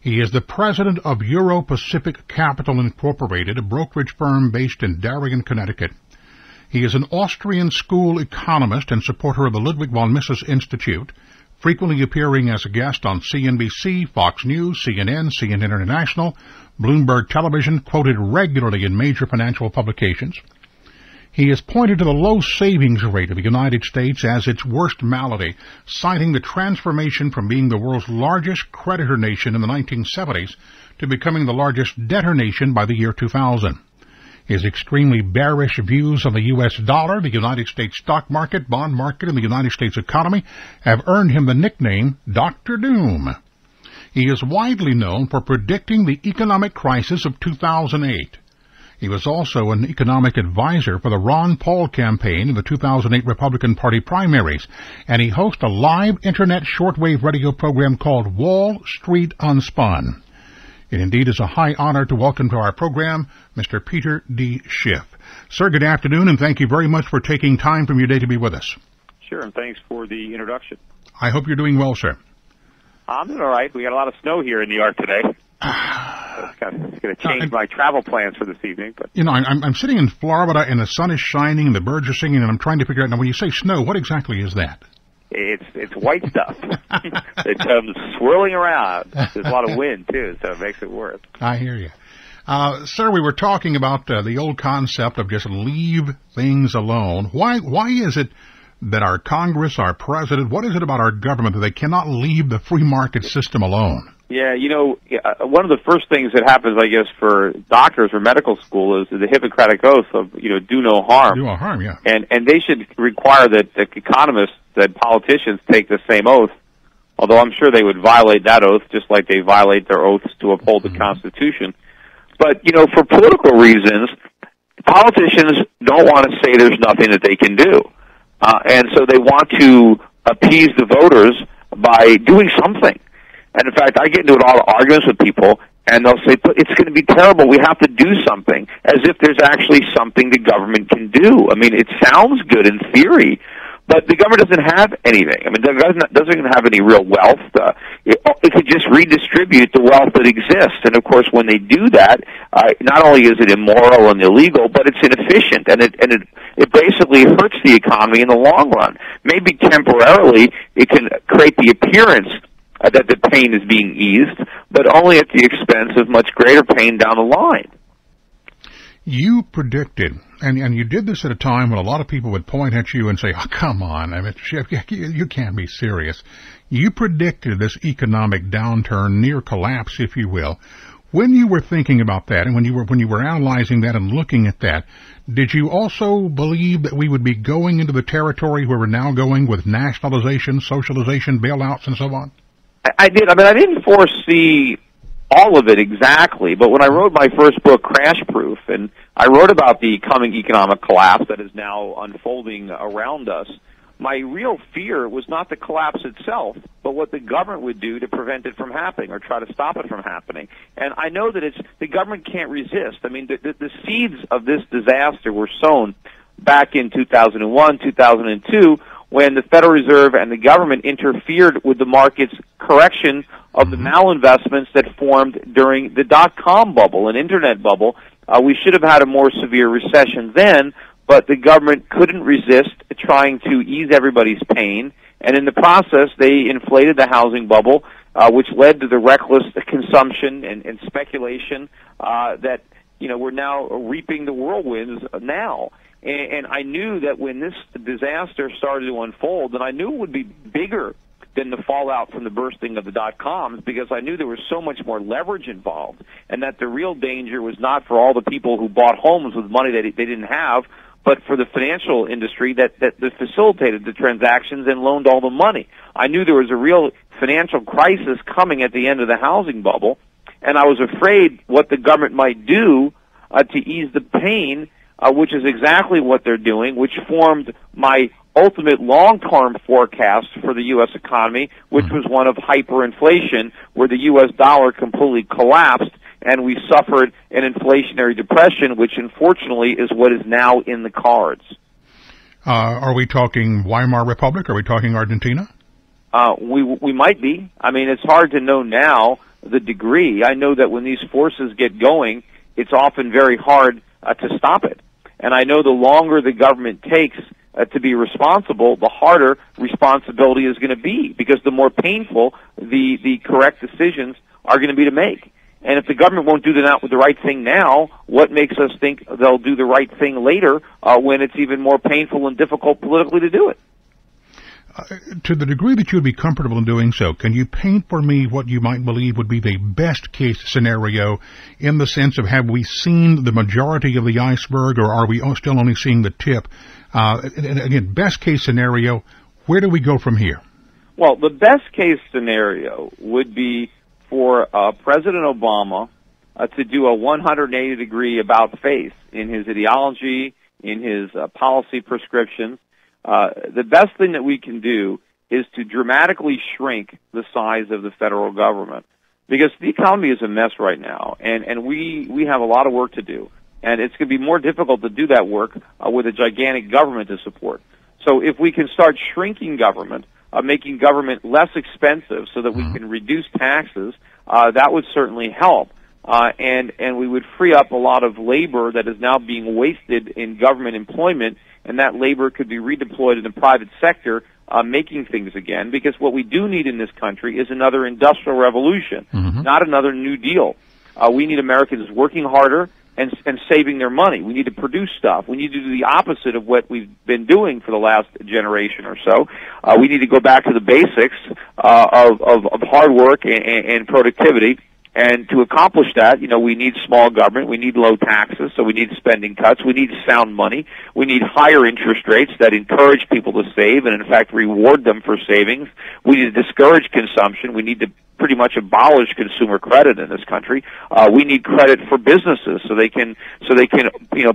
He is the president of Euro-Pacific Capital Incorporated, a brokerage firm based in Darien, Connecticut. He is an Austrian school economist and supporter of the Ludwig von Mises Institute, frequently appearing as a guest on CNBC, Fox News, CNN, CNN International, Bloomberg Television, quoted regularly in major financial publications. He has pointed to the low savings rate of the United States as its worst malady, citing the transformation from being the world's largest creditor nation in the 1970s to becoming the largest debtor nation by the year 2000. His extremely bearish views on the U.S. dollar, the United States stock market, bond market, and the United States economy have earned him the nickname Dr. Doom. He is widely known for predicting the economic crisis of 2008. He was also an economic advisor for the Ron Paul campaign in the 2008 Republican Party primaries, and he hosts a live internet shortwave radio program called Wall Street Unspun. It indeed is a high honor to welcome to our program Mr. Peter D. Schiff. Sir, good afternoon, and thank you very much for taking time from your day to be with us. Sure, and thanks for the introduction. I hope you're doing well, sir. I'm doing all right. We got a lot of snow here in New York today. It's going to change my travel plans for this evening. But you know, I'm sitting in Florida, and the sun is shining, and the birds are singing, and I'm trying to figure out, now, when you say snow, what exactly is that? It's white stuff. It comes swirling around. There's a lot of wind, too, so it makes it worse. I hear you. Sir, we were talking about the old concept of just leave things alone. Why is it that our Congress, our president, what is it about our government that they cannot leave the free market system alone? Yeah, you know, one of the first things that happens, I guess, for doctors or medical school is the Hippocratic Oath of, do no harm. Do no harm, yeah. And they should require that economists, that politicians take the same oath, although I'm sure they would violate that oath just like they violate their oaths to uphold the Constitution. But, for political reasons, politicians don't want to say there's nothing that they can do. And so they want to appease the voters by doing something. And in fact, I get into a lot of arguments with people, and they'll say, but it's going to be terrible, we have to do something, as if there's actually something the government can do. I mean, it sounds good in theory, but the government doesn't have anything. I mean, the government doesn't have any real wealth. It could just redistribute the wealth that exists. And, of course, when they do that, not only is it immoral and illegal, but it's inefficient, and it basically hurts the economy in the long run. Maybe temporarily it can create the appearance that the pain is being eased, but only at the expense of much greater pain down the line. You predicted, and you did this at a time when a lot of people would point at you and say, oh, come on, I mean, Schiff, you can't be serious. You predicted this economic downturn, near collapse, if you will. When you were thinking about that, and when you were analyzing that and looking at that, did you also believe that we would be going into the territory where we're now going with nationalization, socialization, bailouts, and so on? I did. I mean, I didn't foresee all of it exactly, but when I wrote my first book, Crash Proof, and I wrote about the coming economic collapse that is now unfolding around us, my real fear was not the collapse itself, but what the government would do to prevent it from happening or try to stop it from happening. And I know that the government can't resist. I mean, the seeds of this disaster were sown back in 2001, 2002, when the Federal Reserve and the government interfered with the market's correction of the malinvestments that formed during the dot-com bubble, an internet bubble. We should have had a more severe recession then, but the government couldn't resist trying to ease everybody's pain, and in the process they inflated the housing bubble, which led to the reckless consumption and speculation that we're now reaping the whirlwinds now. And I knew that when this disaster started to unfold, and I knew it would be bigger than the fallout from the bursting of the dot-coms, because I knew there was so much more leverage involved, and that the real danger was not for all the people who bought homes with money that they didn't have, but for the financial industry that facilitated the transactions and loaned all the money. I knew there was a real financial crisis coming at the end of the housing bubble, and I was afraid what the government might do to ease the pain, which is exactly what they're doing, which formed my ultimate long-term forecast for the U.S. economy, which was one of hyperinflation, where the U.S. dollar completely collapsed, and we suffered an inflationary depression, which unfortunately is what is now in the cards. Are we talking Weimar Republic? Are we talking Argentina? We might be. I mean, it's hard to know now the degree. I know that when these forces get going, it's often very hard to stop it. And I know the longer the government takes to be responsible, the harder responsibility is going to be, because the more painful the correct decisions are going to be to make. And if the government won't do the right thing now, what makes us think they'll do the right thing later when it's even more painful and difficult politically to do it? To the degree that you would be comfortable in doing so, can you paint for me what you might believe would be the best case scenario, in the sense of, have we seen the majority of the iceberg, or are we still only seeing the tip? And again, best case scenario, where do we go from here? Well, the best case scenario would be for President Obama to do a 180-degree about-face in his ideology, in his policy prescriptions. The best thing that we can do is to dramatically shrink the size of the federal government, because the economy is a mess right now, and we have a lot of work to do, and it's going to be more difficult to do that work with a gigantic government to support. So if we can start shrinking government, making government less expensive so that we can reduce taxes, that would certainly help. And we would free up a lot of labor that is now being wasted in government employment, and that labor could be redeployed in the private sector, making things again. Because what we do need in this country is another industrial revolution, not another New Deal. We need Americans working harder and saving their money. We need to produce stuff. We need to do the opposite of what we've been doing for the last generation or so. We need to go back to the basics of hard work and productivity. And to accomplish that, we need small government, we need low taxes, so we need spending cuts, we need sound money, we need higher interest rates that encourage people to save and, in fact, reward them for savings. We need to discourage consumption. We need to pretty much abolish consumer credit in this country. We need credit for businesses so they can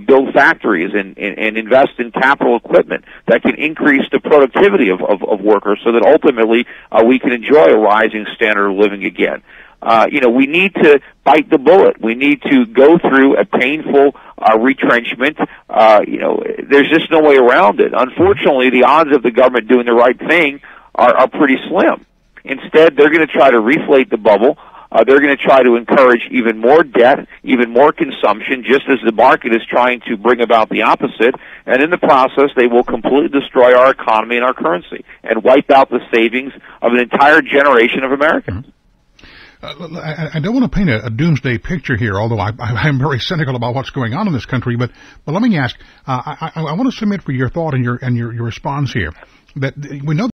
build factories and invest in capital equipment that can increase the productivity of workers, so that ultimately we can enjoy a rising standard of living again. We need to bite the bullet. We need to go through a painful retrenchment. There's just no way around it. Unfortunately, the odds of the government doing the right thing are pretty slim. Instead, they're going to try to reflate the bubble. They're going to try to encourage even more debt, even more consumption, just as the market is trying to bring about the opposite. And in the process, they will completely destroy our economy and our currency and wipe out the savings of an entire generation of Americans. I don't want to paint a doomsday picture here, although I'm very cynical about what's going on in this country. But let me ask, I want to submit for your thought and your response here that we know